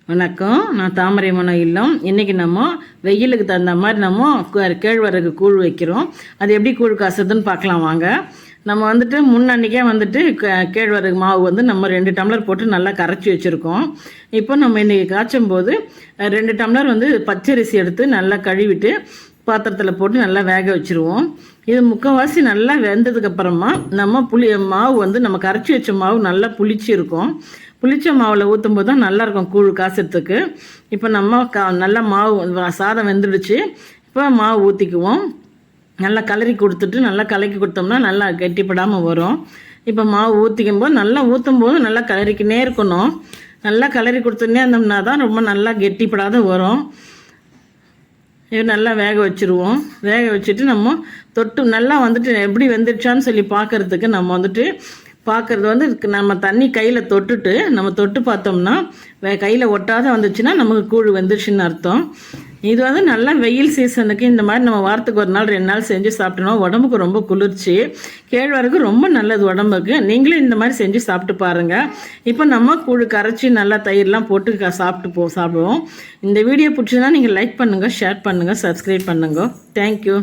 வணக்கம். நான் தாமரை மனம் இல்லம். இன்றைக்கி நம்ம வெயிலுக்கு தகுந்த மாதிரி நம்ம கேழ்வரகு கூழ் வைக்கிறோம். அது எப்படி கூழ் காசுதுன்னு பார்க்கலாம் வாங்க. நம்ம முன்னன்னைக்கே கேழ்வரகு மாவு நம்ம 2 டம்ளர் போட்டு நல்லா கரைச்சி வச்சுருக்கோம். இப்போ நம்ம இன்றைக்கி காய்ச்சும் போது 2 டம்ளர் பச்சரிசி எடுத்து நல்லா கழுவிட்டு பாத்திரத்தில் போட்டு நல்லா வேக வச்சுருவோம். இது முக்கால்வாசி நல்லா வெந்ததுக்கப்புறமா நம்ம மாவு நம்ம கரைச்சி வச்ச மாவு நல்லா புளிச்சு இருக்கும். புளிச்ச மாவில் ஊற்றும் போது தான் நல்லாயிருக்கும் கூழ் காசுறதுக்கு. இப்போ நம்ம நல்லா மாவு சாதம் வெந்துடுச்சு. இப்போ மாவு ஊற்றிக்குவோம். நல்லா கலரி கொடுத்துட்டு நல்லா கலக்கி கொடுத்தோம்னா நல்லா கெட்டிப்படாமல் வரும். இப்போ மாவு ஊற்றிக்கும் போது நல்லா ஊற்றும் போது நல்லா கலரிக்கினே இருக்கணும். நல்லா கலரி கொடுத்துனே இருந்தோம்னா தான் ரொம்ப நல்லா கெட்டிப்படாத வரும். இது நல்லா வேக வச்சுருவோம். வேக வச்சுட்டு நம்ம தொட்டு நல்லா எப்படி வெந்துடுச்சான்னு சொல்லி பார்க்குறதுக்கு நம்ம பார்க்குறது நம்ம தண்ணி கையில் தொட்டுட்டு நம்ம தொட்டு பார்த்தோம்னா கையில் ஒட்டாத வந்துச்சுன்னா நமக்கு கூழ் வெந்துருச்சுன்னு அர்த்தம். இது நல்லா வெயில் சீசனுக்கு இந்த மாதிரி நம்ம வாரத்துக்கு 1 நாள் 2 நாள் செஞ்சு சாப்பிட்டோம். உடம்புக்கு ரொம்ப குளிர்ச்சி. கேழ்வரகு ரொம்ப நல்லது உடம்புக்கு. நீங்களும் இந்த மாதிரி செஞ்சு சாப்பிட்டு பாருங்கள். இப்போ நம்ம கூழ் கரைச்சி நல்லா தயிர்லாம் போட்டு சாப்பிடுவோம். இந்த வீடியோ பிடிச்சதுன்னா நீங்கள் லைக் பண்ணுங்கள், ஷேர் பண்ணுங்கள், சப்ஸ்கிரைப் பண்ணுங்க. தேங்க்யூ.